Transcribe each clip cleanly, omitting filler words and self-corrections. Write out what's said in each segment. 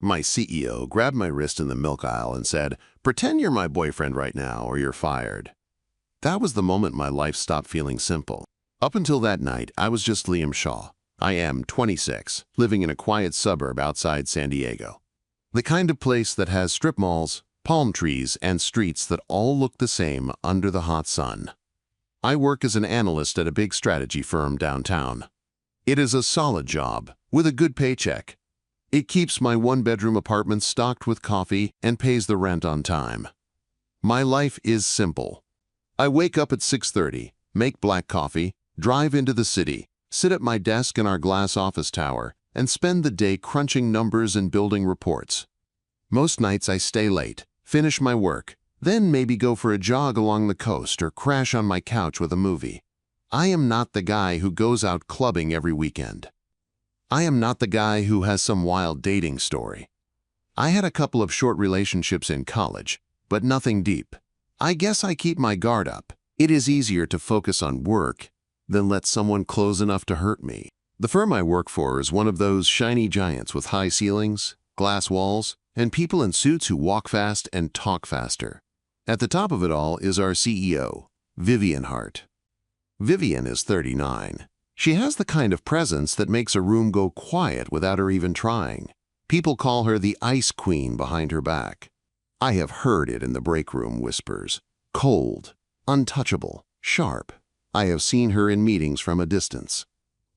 My CEO grabbed my wrist in the milk aisle and said, "Pretend you're my boyfriend right now or you're fired." That was the moment my life stopped feeling simple. Up until that night, I was just Liam Shaw. I am 26, living in a quiet suburb outside San Diego. The kind of place that has strip malls, palm trees, and streets that all look the same under the hot sun. I work as an analyst at a big strategy firm downtown. It is a solid job, with a good paycheck. It keeps my one-bedroom apartment stocked with coffee and pays the rent on time. My life is simple. I wake up at 6:30, make black coffee, drive into the city, sit at my desk in our glass office tower, and spend the day crunching numbers and building reports. Most nights I stay late, finish my work, then maybe go for a jog along the coast or crash on my couch with a movie. I am not the guy who goes out clubbing every weekend. I am not the guy who has some wild dating story. I had a couple of short relationships in college, but nothing deep. I guess I keep my guard up. It is easier to focus on work than let someone close enough to hurt me. The firm I work for is one of those shiny giants with high ceilings, glass walls, and people in suits who walk fast and talk faster. At the top of it all is our CEO, Vivian Hart. Vivian is 39. She has the kind of presence that makes a room go quiet without her even trying. People call her the Ice Queen behind her back. I have heard it in the break room whispers. Cold, untouchable, sharp. I have seen her in meetings from a distance.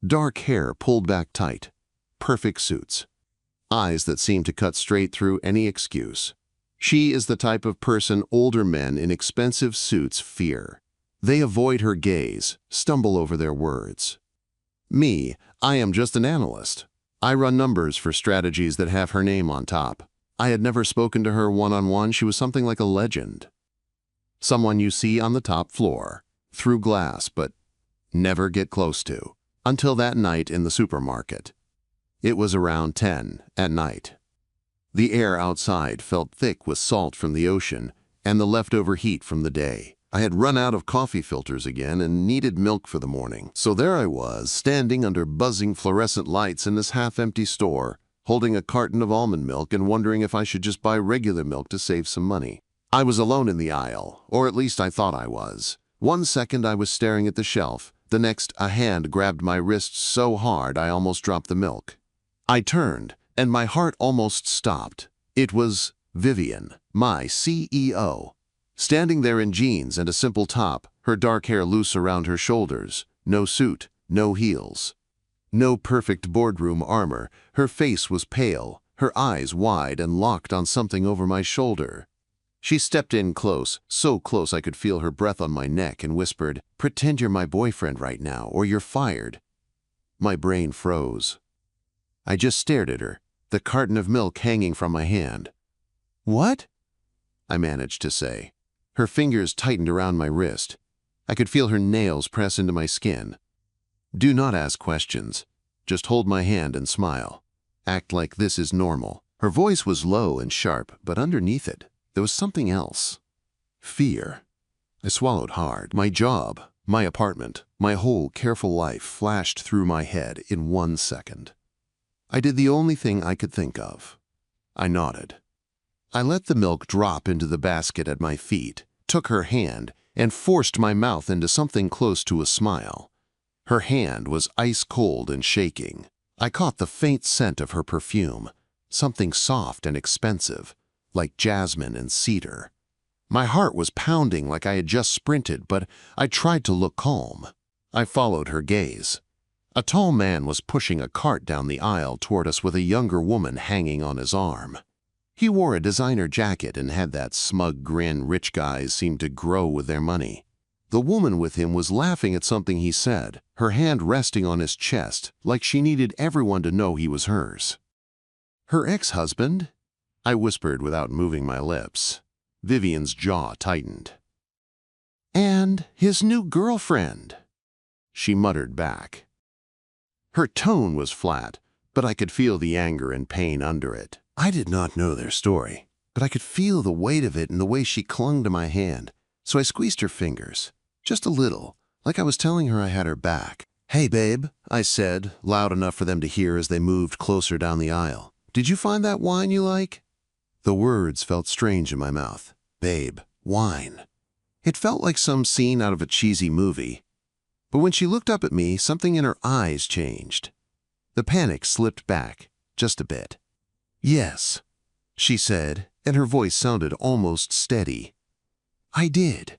Dark hair pulled back tight. Perfect suits. Eyes that seem to cut straight through any excuse. She is the type of person older men in expensive suits fear. They avoid her gaze, stumble over their words. Me, I am just an analyst. I run numbers for strategies that have her name on top. I had never spoken to her one-on-one. She was something like a legend. Someone you see on the top floor, through glass, but never get close to. Until that night in the supermarket. It was around 10 at night. The air outside felt thick with salt from the ocean and the leftover heat from the day. I had run out of coffee filters again and needed milk for the morning. So there I was, standing under buzzing fluorescent lights in this half-empty store, holding a carton of almond milk and wondering if I should just buy regular milk to save some money. I was alone in the aisle, or at least I thought I was. One second I was staring at the shelf, the next a hand grabbed my wrist so hard I almost dropped the milk. I turned, and my heart almost stopped. It was Vivian, my CEO. Standing there in jeans and a simple top, her dark hair loose around her shoulders, no suit, no heels. No perfect boardroom armor, her face was pale, her eyes wide and locked on something over my shoulder. She stepped in close, so close I could feel her breath on my neck, and whispered, "Pretend you're my boyfriend right now, or you're fired." My brain froze. I just stared at her, the carton of milk hanging from my hand. "What?" I managed to say. Her fingers tightened around my wrist. I could feel her nails press into my skin. "Do not ask questions. Just hold my hand and smile. Act like this is normal." Her voice was low and sharp, but underneath it, there was something else. Fear. I swallowed hard. My job, my apartment, my whole careful life flashed through my head in 1 second. I did the only thing I could think of. I nodded. I let the milk drop into the basket at my feet, took her hand, and forced my mouth into something close to a smile. Her hand was ice cold and shaking. I caught the faint scent of her perfume, something soft and expensive, like jasmine and cedar. My heart was pounding like I had just sprinted, but I tried to look calm. I followed her gaze. A tall man was pushing a cart down the aisle toward us with a younger woman hanging on his arm. He wore a designer jacket and had that smug grin rich guys seem to grow with their money. The woman with him was laughing at something he said, her hand resting on his chest, like she needed everyone to know he was hers. "Her ex-husband?" I whispered without moving my lips. Vivian's jaw tightened. "And his new girlfriend," she muttered back. Her tone was flat, but I could feel the anger and pain under it. I did not know their story, but I could feel the weight of it in the way she clung to my hand, so I squeezed her fingers, just a little, like I was telling her I had her back. "Hey, babe," I said, loud enough for them to hear as they moved closer down the aisle. Did you find that wine you like?" The words felt strange in my mouth. Babe, wine. It felt like some scene out of a cheesy movie. But when she looked up at me, something in her eyes changed. The panic slipped back, just a bit. "Yes," she said, and her voice sounded almost steady. "I did."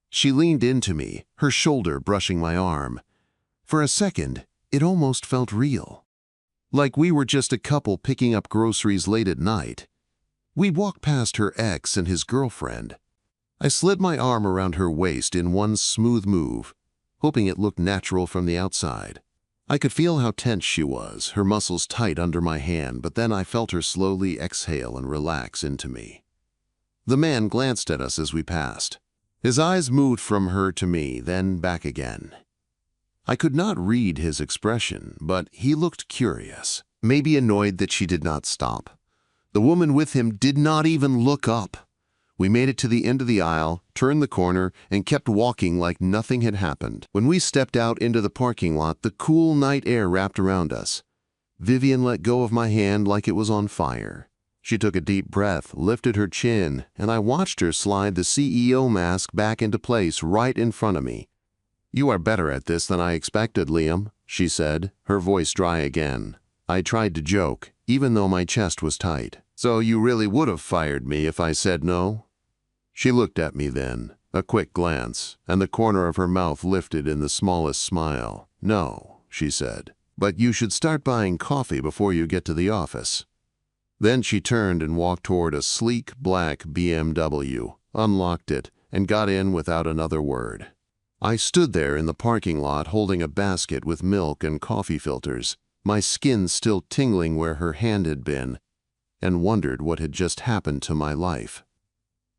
She leaned into me, her shoulder brushing my arm. For a second, it almost felt real. Like we were just a couple picking up groceries late at night. We walked past her ex and his girlfriend. I slid my arm around her waist in one smooth move, hoping it looked natural from the outside. I could feel how tense she was, her muscles tight under my hand, but then I felt her slowly exhale and relax into me. The man glanced at us as we passed. His eyes moved from her to me, then back again. I could not read his expression, but he looked curious, maybe annoyed that she did not stop. The woman with him did not even look up. We made it to the end of the aisle, turned the corner, and kept walking like nothing had happened. When we stepped out into the parking lot, the cool night air wrapped around us. Vivian let go of my hand like it was on fire. She took a deep breath, lifted her chin, and I watched her slide the CEO mask back into place right in front of me. "You are better at this than I expected, Liam," she said, her voice dry again. I tried to joke, even though my chest was tight. "So you really would have fired me if I said no?" She looked at me then, a quick glance, and the corner of her mouth lifted in the smallest smile. "No," she said, "but you should start buying coffee before you get to the office." Then she turned and walked toward a sleek black BMW, unlocked it, and got in without another word. I stood there in the parking lot holding a basket with milk and coffee filters, my skin still tingling where her hand had been, and wondered what had just happened to my life.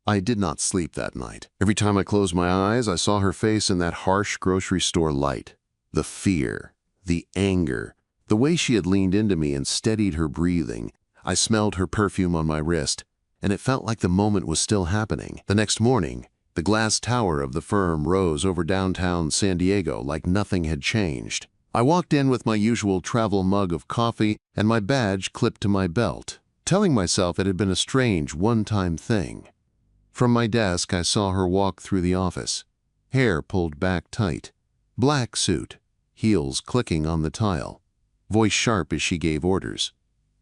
I did not sleep that night. Every time I closed my eyes, I saw her face in that harsh grocery store light. The fear, the anger, the way she had leaned into me and steadied her breathing. I smelled her perfume on my wrist, and it felt like the moment was still happening. The next morning, the glass tower of the firm rose over downtown San Diego like nothing had changed. I walked in with my usual travel mug of coffee and my badge clipped to my belt, telling myself it had been a strange one-time thing. From my desk, I saw her walk through the office, hair pulled back tight, black suit, heels clicking on the tile, voice sharp as she gave orders.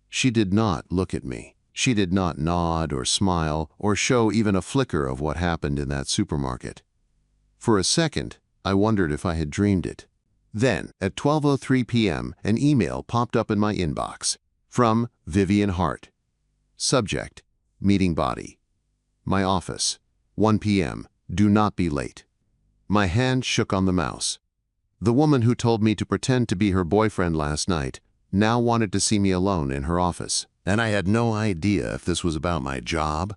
She did not look at me. She did not nod or smile or show even a flicker of what happened in that supermarket. For a second, I wondered if I had dreamed it. Then, at 12:03 p.m., an email popped up in my inbox. From Vivian Hart. Subject, meeting body. My office, 1 p.m., do not be late. My hand shook on the mouse. The woman who told me to pretend to be her boyfriend last night now wanted to see me alone in her office. And I had no idea if this was about my job,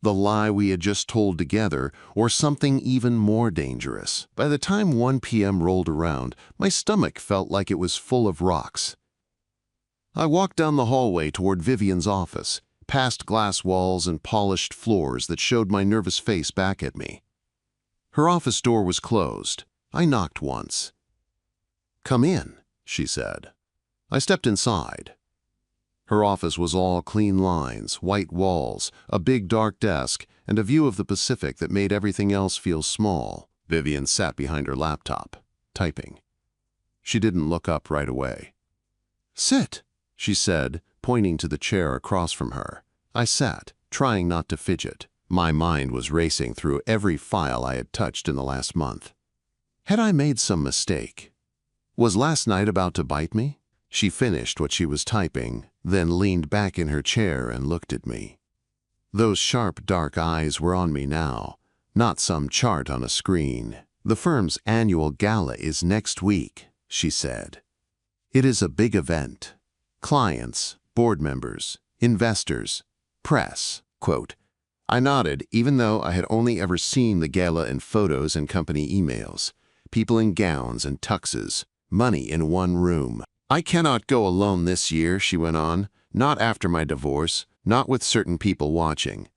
the lie we had just told together, or something even more dangerous. By the time 1 p.m. rolled around, my stomach felt like it was full of rocks. I walked down the hallway toward Vivian's office, past glass walls and polished floors that showed my nervous face back at me. Her office door was closed. I knocked once. "Come in," she said. I stepped inside. Her office was all clean lines, white walls, a big dark desk, and a view of the Pacific that made everything else feel small. Vivian sat behind her laptop, typing. She didn't look up right away. "Sit," she said, pointing to the chair across from her. I sat, trying not to fidget. My mind was racing through every file I had touched in the last month. Had I made some mistake? Was last night about to bite me? She finished what she was typing, then leaned back in her chair and looked at me. Those sharp, dark eyes were on me now, not some chart on a screen. "The firm's annual gala is next week," she said. "It is a big event. Clients, board members, investors, press." Quote. I nodded, even though I had only ever seen the gala in photos and company emails. People in gowns and tuxes, money in one room. "I cannot go alone this year," she went on, "not after my divorce, not with certain people watching."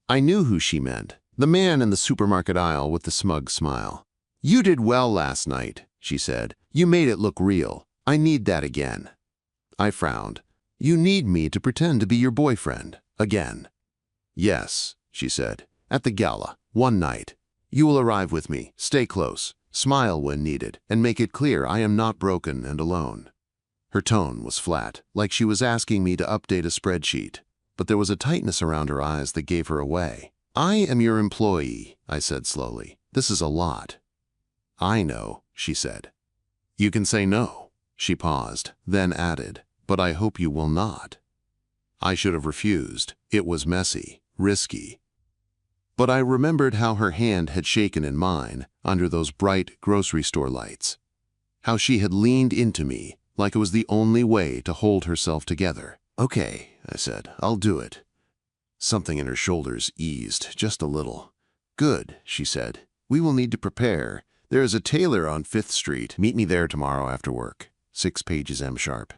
I knew who she meant, the man in the supermarket aisle with the smug smile. "You did well last night," she said. "You made it look real. I need that again." I frowned. You need me to pretend to be your boyfriend, again." "Yes," she said, "at the gala, one night. You will arrive with me, stay close, smile when needed, and make it clear I am not broken and alone." Her tone was flat, like she was asking me to update a spreadsheet, but there was a tightness around her eyes that gave her away. "I am your employee," I said slowly. "This is a lot." "I know," she said. "You can say no." She paused, then added, "But I hope you will not." I should have refused. It was messy, risky. But I remembered how her hand had shaken in mine under those bright grocery store lights. How she had leaned into me like it was the only way to hold herself together. "Okay," I said, "I'll do it." Something in her shoulders eased just a little. "Good," she said. "We will need to prepare. There is a tailor on 5th Street. Meet me there tomorrow after work. 6 pages M sharp."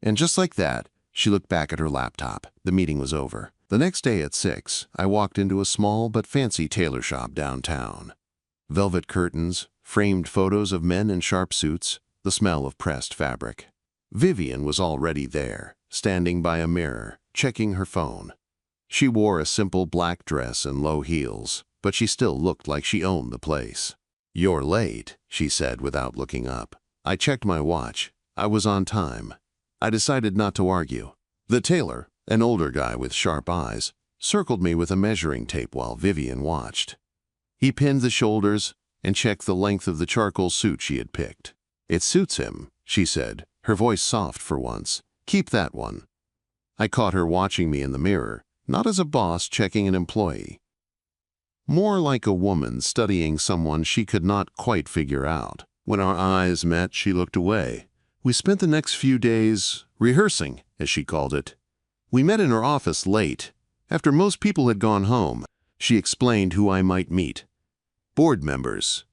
And just like that, she looked back at her laptop. The meeting was over. The next day at 6, I walked into a small but fancy tailor shop downtown. Velvet curtains, framed photos of men in sharp suits, the smell of pressed fabric. Vivian was already there, standing by a mirror, checking her phone. She wore a simple black dress and low heels, but she still looked like she owned the place. "You're late," she said without looking up. I checked my watch. I was on time. I decided not to argue. The tailor, an older guy with sharp eyes, circled me with a measuring tape while Vivian watched. He pinned the shoulders and checked the length of the charcoal suit she had picked. "It suits him," she said, her voice soft for once. "Keep that one." I caught her watching me in the mirror, not as a boss checking an employee. More like a woman studying someone she could not quite figure out. When our eyes met, she looked away. We spent the next few days rehearsing, as she called it. We met in her office late, after most people had gone home. She explained who I might meet. Board members,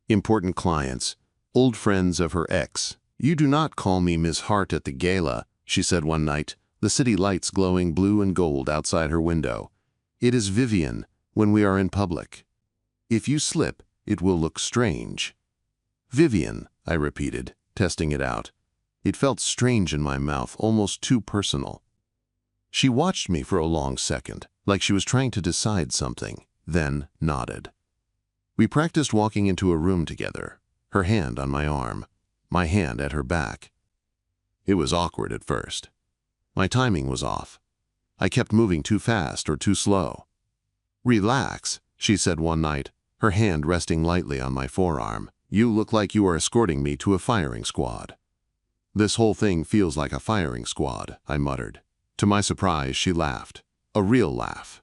important clients, old friends of her ex. "You do not call me Miss Hart at the gala," she said one night, the city lights glowing blue and gold outside her window. "It is Vivian when we are in public. If you slip, it will look strange." "Vivian," I repeated, testing it out. It felt strange in my mouth, almost too personal. She watched me for a long second, like she was trying to decide something, then nodded. We practiced walking into a room together, her hand on my arm, my hand at her back. It was awkward at first. My timing was off. I kept moving too fast or too slow. "Relax," she said one night, her hand resting lightly on my forearm. "You look like you are escorting me to a firing squad." "This whole thing feels like a firing squad," I muttered. To my surprise, she laughed. A real laugh.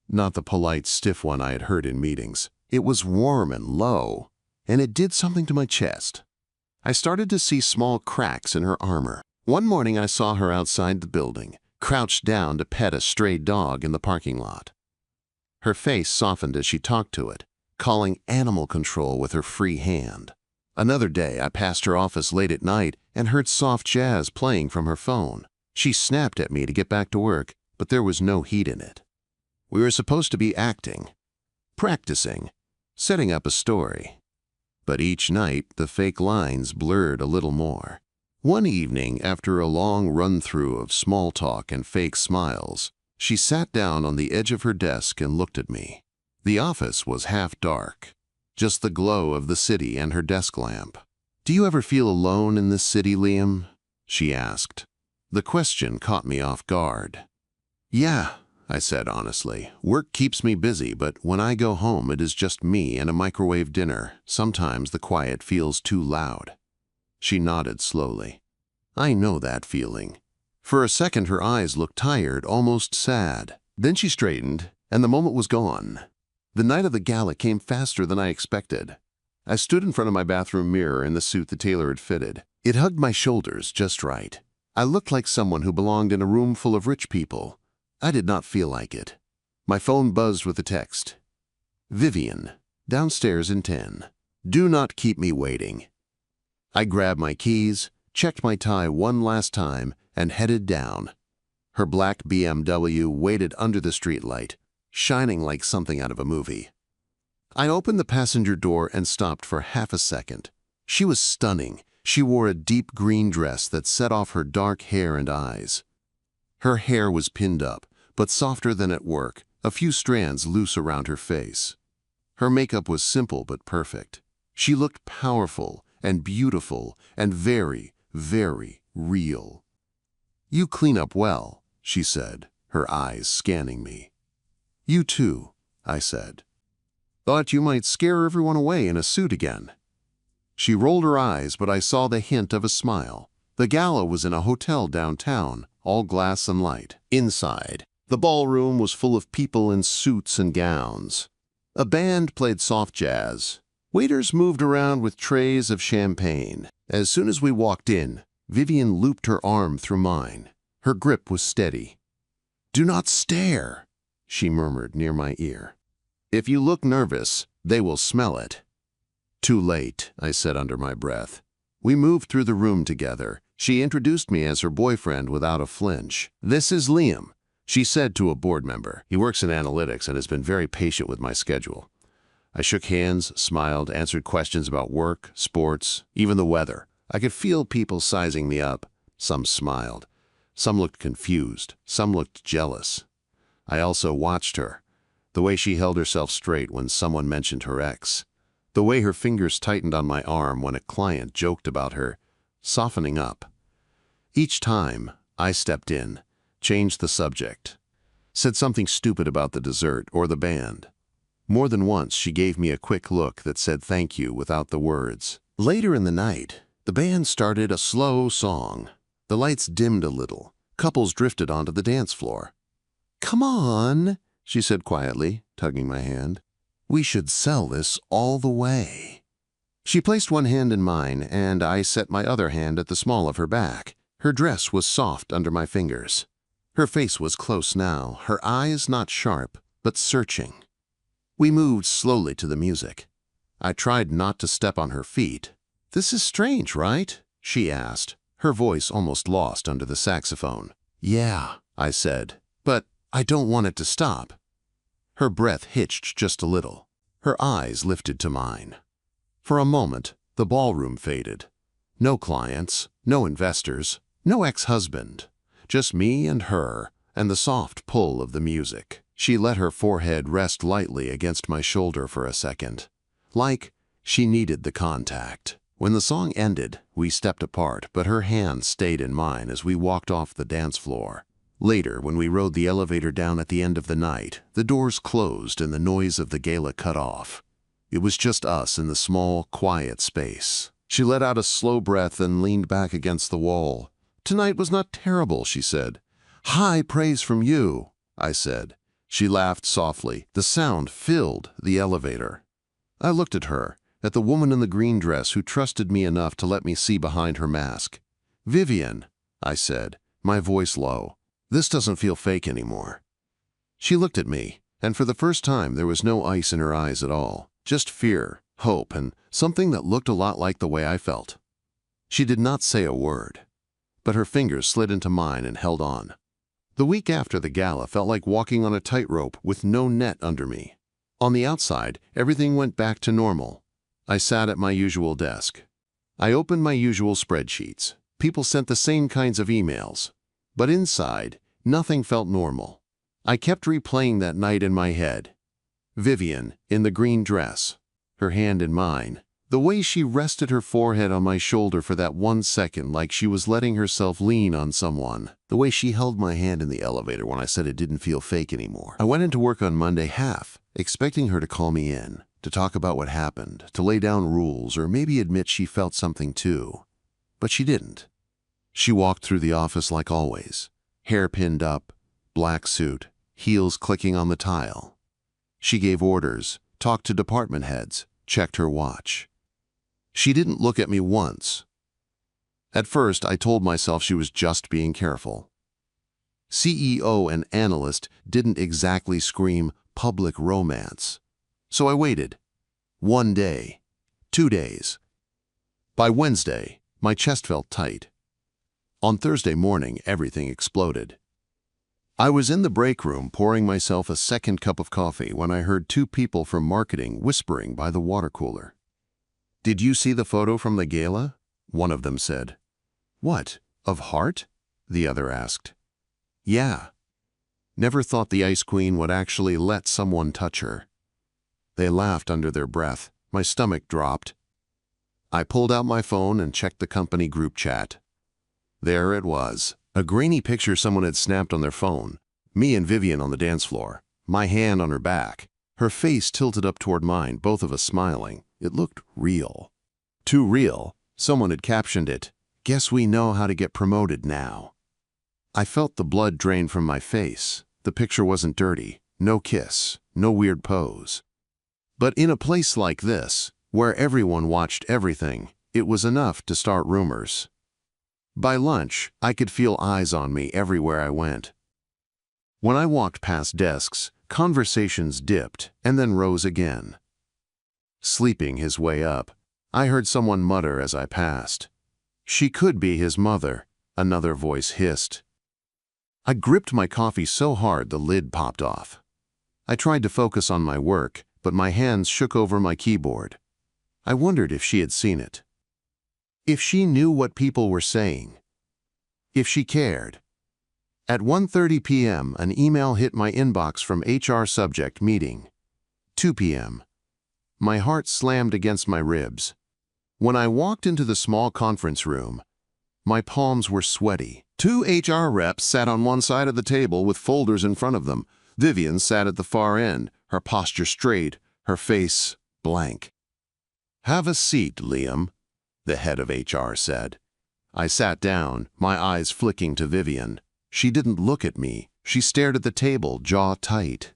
Not the polite, stiff one I had heard in meetings. It was warm and low, and it did something to my chest. I started to see small cracks in her armor. One morning I saw her outside the building, crouched down to pet a stray dog in the parking lot. Her face softened as she talked to it, calling animal control with her free hand. Another day I passed her office late at night and heard soft jazz playing from her phone. She snapped at me to get back to work, but there was no heat in it. We were supposed to be acting, practicing, setting up a story. But each night the fake lines blurred a little more. One evening, after a long run-through of small talk and fake smiles, she sat down on the edge of her desk and looked at me. The office was half dark, just the glow of the city and her desk lamp. "Do you ever feel alone in this city, Liam?" she asked. The question caught me off guard. "Yeah," I said honestly. "Work keeps me busy, but when I go home it is just me and a microwave dinner. Sometimes the quiet feels too loud." She nodded slowly. "I know that feeling." For a second her eyes looked tired, almost sad. Then she straightened, and the moment was gone. The night of the gala came faster than I expected. I stood in front of my bathroom mirror in the suit the tailor had fitted. It hugged my shoulders just right. I looked like someone who belonged in a room full of rich people. I did not feel like it. My phone buzzed with a text. "Vivian, downstairs in 10. Do not keep me waiting." I grabbed my keys, checked my tie one last time, and headed down. Her black BMW waited under the streetlight, shining like something out of a movie. I opened the passenger door and stopped for half a second. She was stunning. She wore a deep green dress that set off her dark hair and eyes. Her hair was pinned up, but softer than at work, a few strands loose around her face. Her makeup was simple but perfect. She looked powerful and beautiful and very, very real. "You clean up well," she said, her eyes scanning me. "You too," I said. "Thought you might scare everyone away in a suit again." She rolled her eyes, but I saw the hint of a smile. The gala was in a hotel downtown, all glass and light. Inside, the ballroom was full of people in suits and gowns. A band played soft jazz. Waiters moved around with trays of champagne. As soon as we walked in, Vivian looped her arm through mine. Her grip was steady. "Do not stare," she murmured near my ear. "If you look nervous, they will smell it." "Too late," I said under my breath. We moved through the room together. She introduced me as her boyfriend without a flinch. "This is Liam," she said to a board member. "He works in analytics and has been very patient with my schedule." I shook hands, smiled, answered questions about work, sports, even the weather. I could feel people sizing me up. Some smiled. Some looked confused. Some looked jealous. I also watched her. The way she held herself straight when someone mentioned her ex. The way her fingers tightened on my arm when a client joked about her, softening up. Each time, I stepped in, changed the subject, said something stupid about the dessert or the band. More than once, she gave me a quick look that said thank you without the words. Later in the night, the band started a slow song. The lights dimmed a little. Couples drifted onto the dance floor. "Come on," she said quietly, tugging my hand. "We should sell this all the way." She placed one hand in mine, and I set my other hand at the small of her back. Her dress was soft under my fingers. Her face was close now, her eyes not sharp, but searching. We moved slowly to the music. I tried not to step on her feet. "This is strange, right?" she asked, her voice almost lost under the saxophone. "Yeah," I said, "but I don't want it to stop." Her breath hitched just a little. Her eyes lifted to mine. For a moment, the ballroom faded. No clients, no investors, no ex-husband. Just me and her, and the soft pull of the music. She let her forehead rest lightly against my shoulder for a second. Like she needed the contact. When the song ended, we stepped apart, but her hand stayed in mine as we walked off the dance floor. Later, when we rode the elevator down at the end of the night, the doors closed and the noise of the gala cut off. It was just us in the small, quiet space. She let out a slow breath and leaned back against the wall. "Tonight was not terrible," she said. "High praise from you," I said. She laughed softly. The sound filled the elevator. I looked at her, at the woman in the green dress who trusted me enough to let me see behind her mask. "Vivian," I said, my voice low. "This doesn't feel fake anymore." She looked at me, and for the first time there was no ice in her eyes at all. Just fear, hope, and something that looked a lot like the way I felt. She did not say a word, but her fingers slid into mine and held on. The week after the gala felt like walking on a tightrope with no net under me. On the outside, everything went back to normal. I sat at my usual desk. I opened my usual spreadsheets. People sent the same kinds of emails. But inside, nothing felt normal. I kept replaying that night in my head. Vivian, in the green dress, her hand in mine. The way she rested her forehead on my shoulder for that 1 second like she was letting herself lean on someone. The way she held my hand in the elevator when I said it didn't feel fake anymore. I went into work on Monday half, expecting her to call me in, to talk about what happened, to lay down rules, or maybe admit she felt something too. But she didn't. She walked through the office like always, hair pinned up, black suit, heels clicking on the tile. She gave orders, talked to department heads, checked her watch. She didn't look at me once. At first, I told myself she was just being careful. CEO and analyst didn't exactly scream public romance. So I waited. 1 day, 2 days. By Wednesday, my chest felt tight. On Thursday morning, everything exploded. I was in the break room pouring myself a second cup of coffee when I heard 2 people from marketing whispering by the water cooler. "Did you see the photo from the gala?" one of them said. "What, of Hart?" the other asked. Yeah. Never thought the Ice Queen would actually let someone touch her. They laughed under their breath. My stomach dropped. I pulled out my phone and checked the company group chat. There it was, a grainy picture someone had snapped on their phone. Me and Vivian on the dance floor, my hand on her back, her face tilted up toward mine, both of us smiling. It looked real. Too real. Someone had captioned it, "Guess we know how to get promoted now." I felt the blood drain from my face. The picture wasn't dirty, no kiss, no weird pose. But in a place like this, where everyone watched everything, it was enough to start rumors. By lunch, I could feel eyes on me everywhere I went. When I walked past desks, conversations dipped and then rose again. Sleeping his way up, I heard someone mutter as I passed. "She could be his mother," another voice hissed. I gripped my coffee so hard the lid popped off. I tried to focus on my work, but my hands shook over my keyboard. I wondered if she had seen it. If she knew what people were saying. If she cared. At 1:30 p.m., an email hit my inbox from HR subject meeting. 2 p.m. My heart slammed against my ribs. When I walked into the small conference room, my palms were sweaty. 2 HR reps sat on one side of the table with folders in front of them. Vivian sat at the far end, her posture straight, her face blank. "Have a seat, Liam," the head of HR said. I sat down, my eyes flicking to Vivian. She didn't look at me. She stared at the table, jaw tight.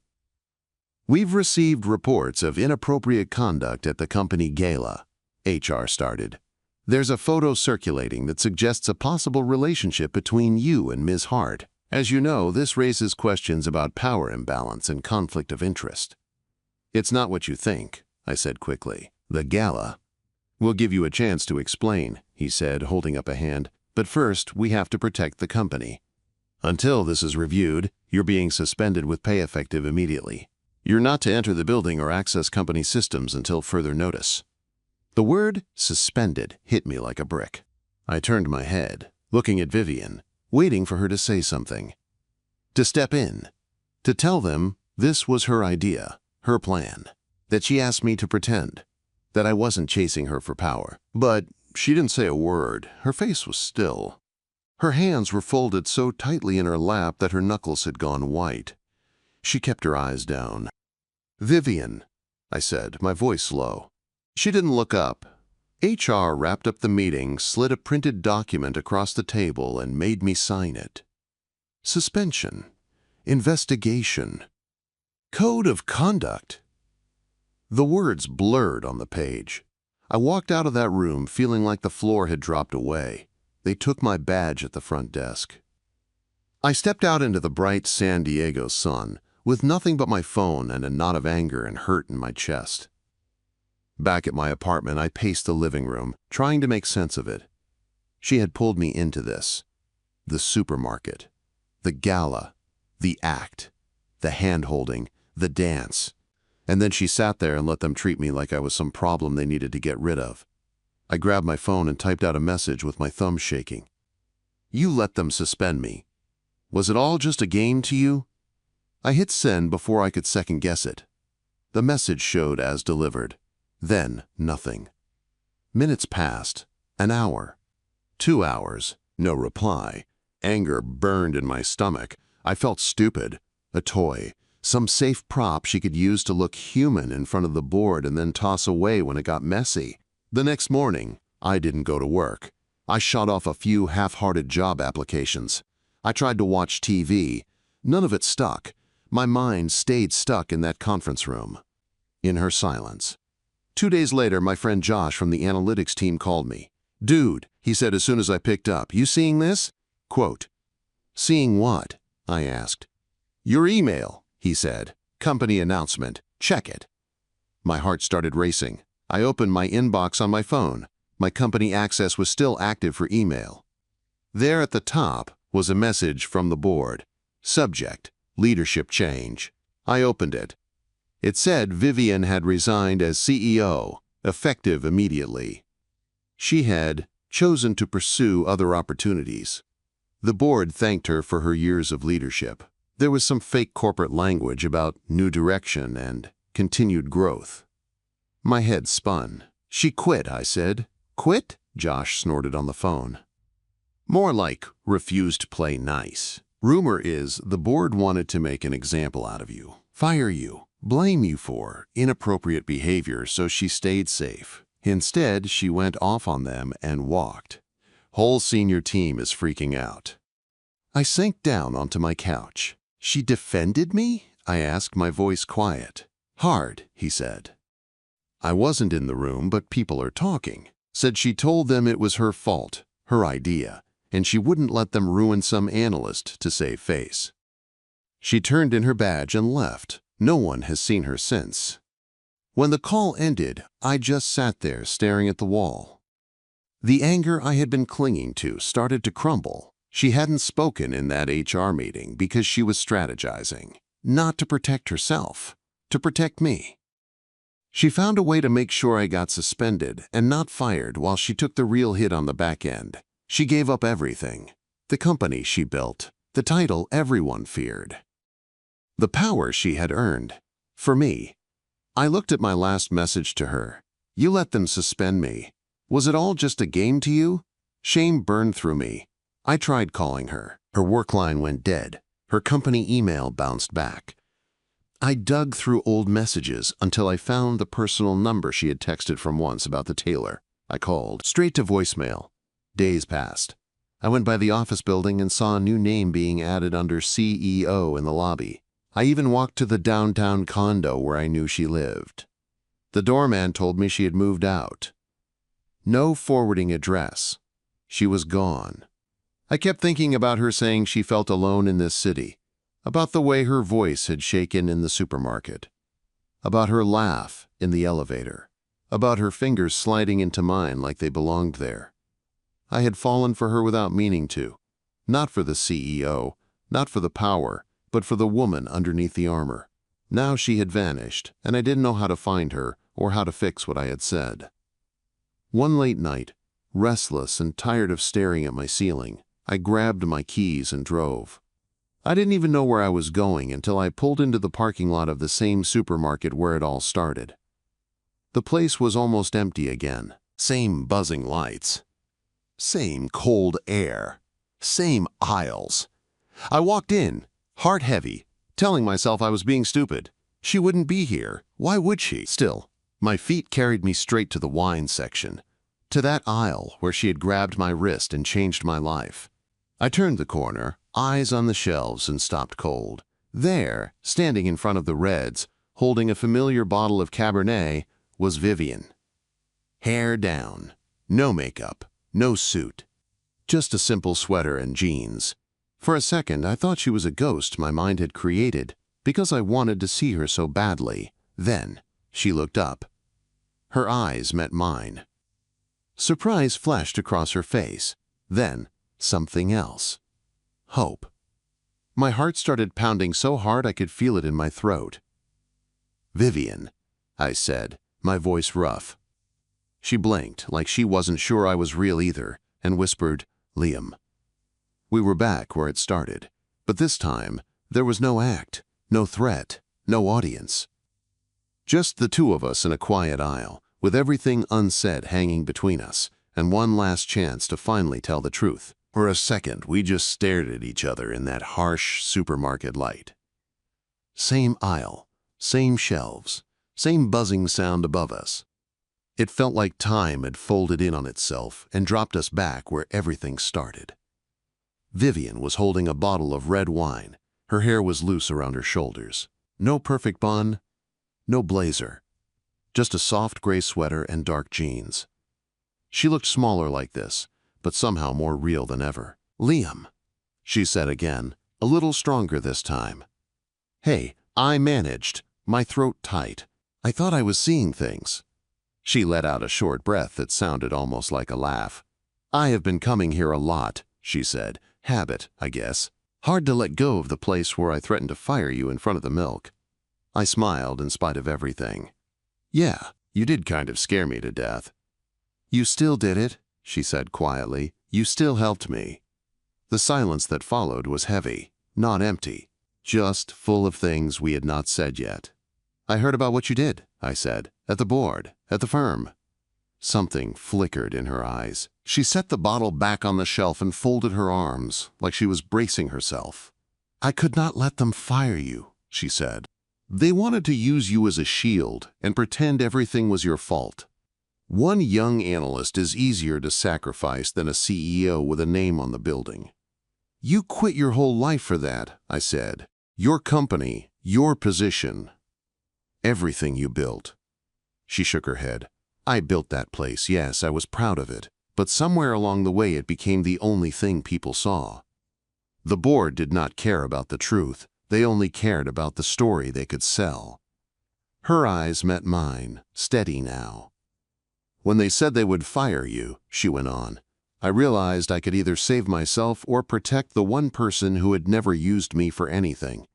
"We've received reports of inappropriate conduct at the company gala," HR started. "There's a photo circulating that suggests a possible relationship between you and Ms. Hart. As you know, this raises questions about power imbalance and conflict of interest." "It's not what you think," I said quickly. "The gala." "We'll give you a chance to explain," he said, holding up a hand. "But first, we have to protect the company. Until this is reviewed, you're being suspended with pay effective immediately. You're not to enter the building or access company systems until further notice." The word "suspended" hit me like a brick. I turned my head, looking at Vivian, waiting for her to say something. To step in. To tell them this was her idea, her plan. That she asked me to pretend. That I wasn't chasing her for power. But she didn't say a word. Her face was still. Her hands were folded so tightly in her lap that her knuckles had gone white. She kept her eyes down. "Vivian," I said, my voice low. She didn't look up. HR wrapped up the meeting, slid a printed document across the table, and made me sign it. Suspension. Investigation. Code of conduct. The words blurred on the page. I walked out of that room feeling like the floor had dropped away. They took my badge at the front desk. I stepped out into the bright San Diego sun, with nothing but my phone and a knot of anger and hurt in my chest. Back at my apartment, I paced the living room, trying to make sense of it. She had pulled me into this. The supermarket. The gala. The act. The hand-holding. The dance. And then she sat there and let them treat me like I was some problem they needed to get rid of. I grabbed my phone and typed out a message with my thumb shaking. "You let them suspend me. Was it all just a game to you?" I hit send before I could second-guess it. The message showed as delivered. Then, nothing. Minutes passed. An hour. 2 hours. No reply. Anger burned in my stomach. I felt stupid. A toy. Some safe prop she could use to look human in front of the board and then toss away when it got messy. The next morning, I didn't go to work. I shot off a few half-hearted job applications. I tried to watch TV. None of it stuck. My mind stayed stuck in that conference room. In her silence. 2 days later, my friend Josh from the analytics team called me. "Dude," he said as soon as I picked up, "you seeing this?" Quote. "Seeing what?" I asked. "Your email," he said. "Company announcement. Check it." My heart started racing. I opened my inbox on my phone. My company access was still active for email. There at the top was a message from the board. Subject, leadership change. I opened it. It said Vivian had resigned as CEO, effective immediately. She had chosen to pursue other opportunities. The board thanked her for her years of leadership. There was some fake corporate language about new direction and continued growth. My head spun. "She quit," I said. "Quit?" Josh snorted on the phone. "More like refused to play nice. Rumor is the board wanted to make an example out of you, fire you, blame you for inappropriate behavior, so she stayed safe. Instead, she went off on them and walked. Whole senior team is freaking out." I sank down onto my couch. "She defended me?" I asked, my voice quiet. "Hard," he said. "I wasn't in the room, but people are talking. Said she told them it was her fault, her idea, and she wouldn't let them ruin some analyst to save face. She turned in her badge and left. No one has seen her since." When the call ended, I just sat there staring at the wall. The anger I had been clinging to started to crumble. She hadn't spoken in that HR meeting because she was strategizing, not to protect herself, to protect me. She found a way to make sure I got suspended and not fired while she took the real hit on the back end. She gave up everything. The company she built, the title everyone feared, the power she had earned. For me, I looked at my last message to her. "You let them suspend me. Was it all just a game to you?" Shame burned through me. I tried calling her. Her work line went dead. Her company email bounced back. I dug through old messages until I found the personal number she had texted from once about the tailor. I called. Straight to voicemail. Days passed. I went by the office building and saw a new name being added under CEO in the lobby. I even walked to the downtown condo where I knew she lived. The doorman told me she had moved out. No forwarding address. She was gone. I kept thinking about her saying she felt alone in this city, about the way her voice had shaken in the supermarket, about her laugh in the elevator, about her fingers sliding into mine like they belonged there. I had fallen for her without meaning to, not for the CEO, not for the power, but for the woman underneath the armor. Now she had vanished, and I didn't know how to find her or how to fix what I had said. One late night, restless and tired of staring at my ceiling, I grabbed my keys and drove. I didn't even know where I was going until I pulled into the parking lot of the same supermarket where it all started. The place was almost empty again. Same buzzing lights. Same cold air. Same aisles. I walked in, heart heavy, telling myself I was being stupid. She wouldn't be here. Why would she? Still, my feet carried me straight to the wine section, to that aisle where she had grabbed my wrist and changed my life. I turned the corner, eyes on the shelves, and stopped cold. There, standing in front of the Reds, holding a familiar bottle of Cabernet, was Vivian. Hair down, no makeup, no suit, just a simple sweater and jeans. For a second, I thought she was a ghost my mind had created because I wanted to see her so badly. Then, she looked up. Her eyes met mine. Surprise flashed across her face. Then, something else. Hope. My heart started pounding so hard I could feel it in my throat. "Vivian," I said, my voice rough. She blinked like she wasn't sure I was real either and whispered, "Liam." We were back where it started, but this time there was no act, no threat, no audience. Just the two of us in a quiet aisle, with everything unsaid hanging between us, and one last chance to finally tell the truth. For a second, we just stared at each other in that harsh supermarket light. Same aisle, same shelves, same buzzing sound above us. It felt like time had folded in on itself and dropped us back where everything started. Vivian was holding a bottle of red wine. Her hair was loose around her shoulders. No perfect bun, no blazer. Just a soft gray sweater and dark jeans. She looked smaller like this, but somehow more real than ever. "Liam," she said again, a little stronger this time. "Hey, I managed, my throat tight. I thought I was seeing things." She let out a short breath that sounded almost like a laugh. "I have been coming here a lot," she said. "Habit, I guess. Hard to let go of the place where I threatened to fire you in front of the milk." I smiled in spite of everything. "Yeah, you did kind of scare me to death." "You still did it," she said quietly. "You still helped me." The silence that followed was heavy, not empty, just full of things we had not said yet. "I heard about what you did," I said, "at the board, at the firm." Something flickered in her eyes. She set the bottle back on the shelf and folded her arms, like she was bracing herself. "I could not let them fire you," she said. "They wanted to use you as a shield and pretend everything was your fault. One young analyst is easier to sacrifice than a CEO with a name on the building." "You quit your whole life for that," I said. "Your company, your position, everything you built." She shook her head. "I built that place, yes, I was proud of it, but somewhere along the way it became the only thing people saw. The board did not care about the truth, they only cared about the story they could sell." Her eyes met mine, steady now. "When they said they would fire you," she went on, "I realized I could either save myself or protect the one person who had never used me for anything.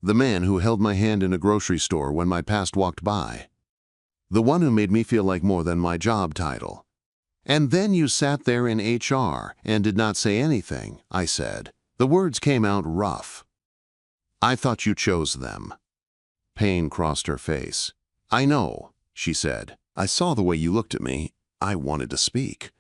The man who held my hand in a grocery store when my past walked by. The one who made me feel like more than my job title." "And then you sat there in HR and did not say anything," I said. The words came out rough. "I thought you chose them." Pain crossed her face. "I know," she said. "I saw the way you looked at me. I wanted to speak.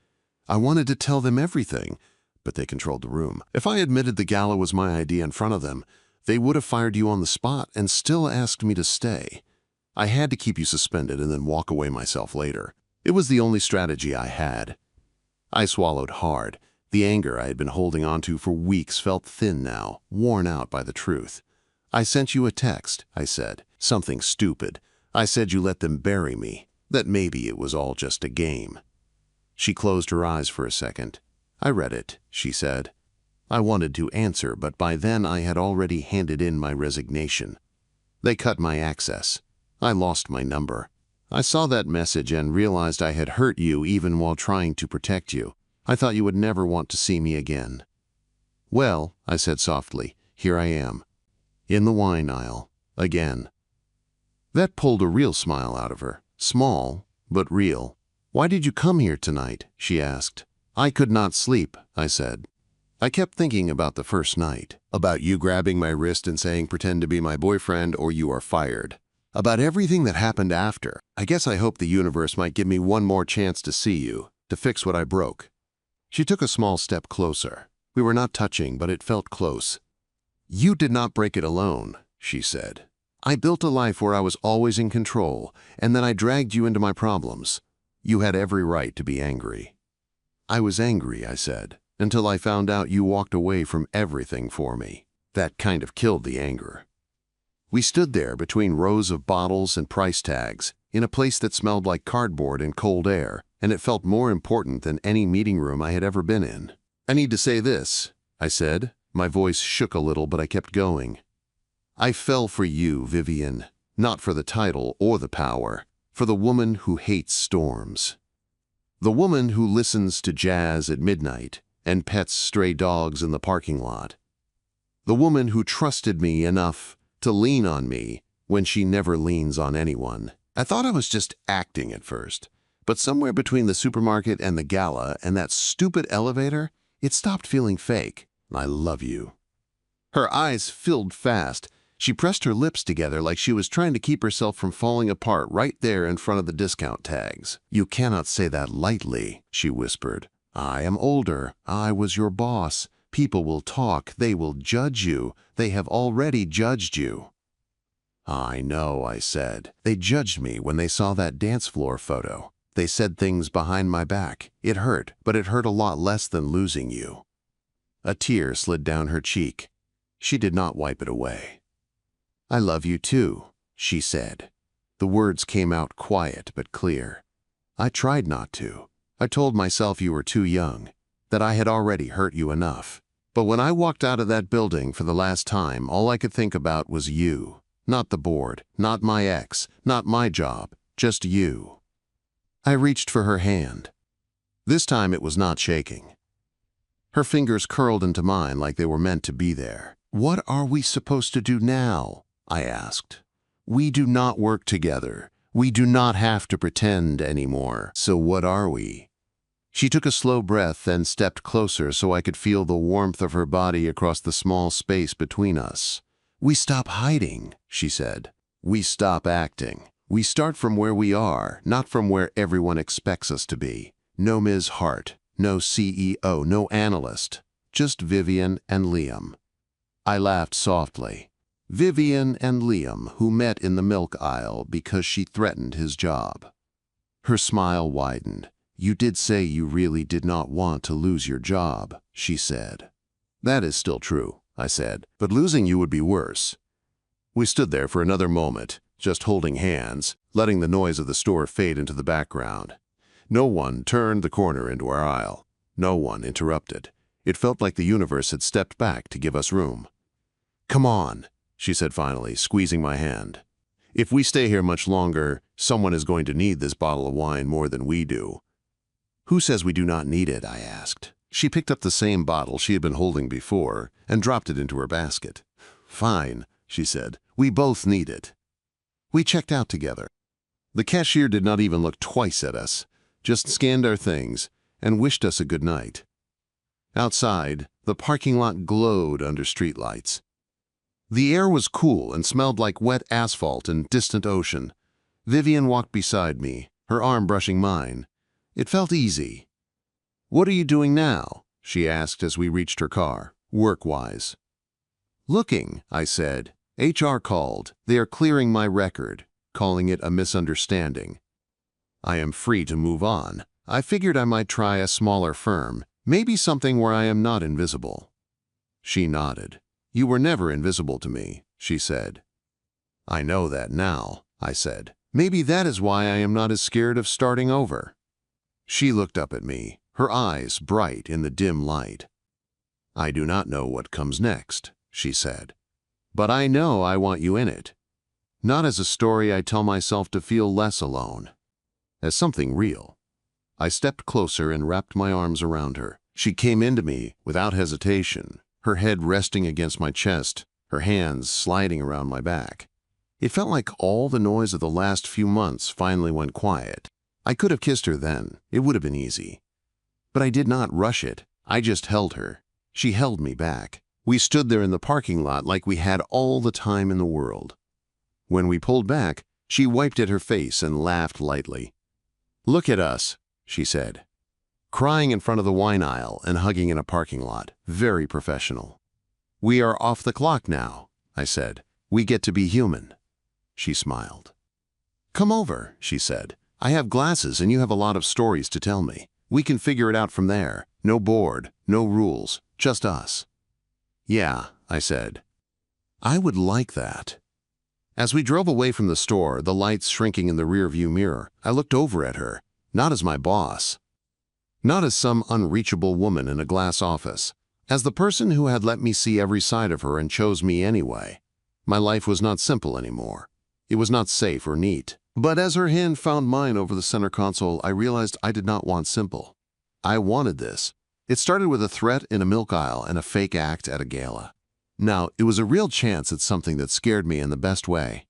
I wanted to tell them everything, but they controlled the room. If I admitted the gala was my idea in front of them, they would have fired you on the spot and still asked me to stay. I had to keep you suspended and then walk away myself later. It was the only strategy I had." I swallowed hard. The anger I had been holding onto for weeks felt thin now, worn out by the truth. "I sent you a text," I said. "Something stupid. I said you let them bury me, that maybe it was all just a game." She closed her eyes for a second. "I read it," she said. I wanted to answer, but by then I had already handed in my resignation. They cut my access. I lost my number. I saw that message and realized I had hurt you even while trying to protect you. I thought you would never want to see me again." "Well," I said softly, "here I am. In the wine aisle. Again." That pulled a real smile out of her. Small, but real. "Why did you come here tonight?" she asked. "I could not sleep," I said. I kept thinking about the first night. About you grabbing my wrist and saying, "Pretend to be my boyfriend or you are fired." About everything that happened after. I guess I hoped the universe might give me one more chance to see you, to fix what I broke. She took a small step closer. We were not touching, but it felt close. "You did not break it alone," she said. "I built a life where I was always in control, and then I dragged you into my problems. You had every right to be angry." "I was angry," I said, "until I found out you walked away from everything for me. That kind of killed the anger." We stood there between rows of bottles and price tags, in a place that smelled like cardboard and cold air, and it felt more important than any meeting room I had ever been in. "I need to say this," I said. My voice shook a little, but I kept going. "I fell for you, Vivian, not for the title or the power, for the woman who hates storms. The woman who listens to jazz at midnight and pets stray dogs in the parking lot. The woman who trusted me enough to lean on me when she never leans on anyone." I thought I was just acting at first, but somewhere between the supermarket and the gala and that stupid elevator, it stopped feeling fake. "I love you." Her eyes filled fast. She pressed her lips together like she was trying to keep herself from falling apart right there in front of the discount tags. "You cannot say that lightly," she whispered. "I am older. I was your boss. People will talk. They will judge you. They have already judged you." "I know," I said. "They judged me when they saw that dance floor photo. They said things behind my back. It hurt, but it hurt a lot less than losing you." A tear slid down her cheek. She did not wipe it away. "I love you too," she said. The words came out quiet but clear. I tried not to. I told myself you were too young, that I had already hurt you enough. But when I walked out of that building for the last time, all I could think about was you. Not the board, not my ex, not my job, just you. I reached for her hand. This time it was not shaking. Her fingers curled into mine like they were meant to be there. "What are we supposed to do now?" I asked. "We do not work together. We do not have to pretend anymore. So what are we?" She took a slow breath, then stepped closer so I could feel the warmth of her body across the small space between us. "We stop hiding," she said. "We stop acting. We start from where we are, not from where everyone expects us to be. No Ms. Hart, no CEO, no analyst. Just Vivian and Liam." I laughed softly. Vivian and Liam, who met in the milk aisle because she threatened his job. Her smile widened. "You did say you really did not want to lose your job," she said. "That is still true," I said, "but losing you would be worse." We stood there for another moment, just holding hands, letting the noise of the store fade into the background. No one turned the corner into our aisle. No one interrupted. It felt like the universe had stepped back to give us room. "Come on," she said finally, squeezing my hand. "If we stay here much longer, someone is going to need this bottle of wine more than we do." "Who says we do not need it?" I asked. She picked up the same bottle she had been holding before and dropped it into her basket. "Fine," she said. "We both need it." We checked out together. The cashier did not even look twice at us, just scanned our things and wished us a good night. Outside, the parking lot glowed under streetlights. The air was cool and smelled like wet asphalt and distant ocean. Vivian walked beside me, her arm brushing mine. It felt easy. "What are you doing now?" she asked as we reached her car, work-wise. "Looking," I said. "HR called. They are clearing my record, calling it a misunderstanding. I am free to move on. I figured I might try a smaller firm, maybe something where I am not invisible." She nodded. "You were never invisible to me," she said. "I know that now," I said. "Maybe that is why I am not as scared of starting over." She looked up at me, her eyes bright in the dim light. "I do not know what comes next," she said. "But I know I want you in it. Not as a story I tell myself to feel less alone. As something real." I stepped closer and wrapped my arms around her. She came into me without hesitation, her head resting against my chest, her hands sliding around my back. It felt like all the noise of the last few months finally went quiet. I could have kissed her then. It would have been easy. But I did not rush it. I just held her. She held me back. We stood there in the parking lot like we had all the time in the world. When we pulled back, she wiped at her face and laughed lightly. "Look at us," she said. "Crying in front of the wine aisle and hugging in a parking lot. Very professional." "We are off the clock now," I said. "We get to be human." She smiled. "Come over," she said. "I have glasses and you have a lot of stories to tell me. We can figure it out from there. No board, no rules, just us." "Yeah," I said. "I would like that." As we drove away from the store, the lights shrinking in the rearview mirror, I looked over at her, not as my boss, not as some unreachable woman in a glass office, as the person who had let me see every side of her and chose me anyway. My life was not simple anymore. It was not safe or neat. But as her hand found mine over the center console, I realized I did not want simple. I wanted this. It started with a threat in a milk aisle and a fake act at a gala. Now, it was a real chance at something that scared me in the best way.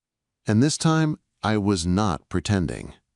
And this time, I was not pretending.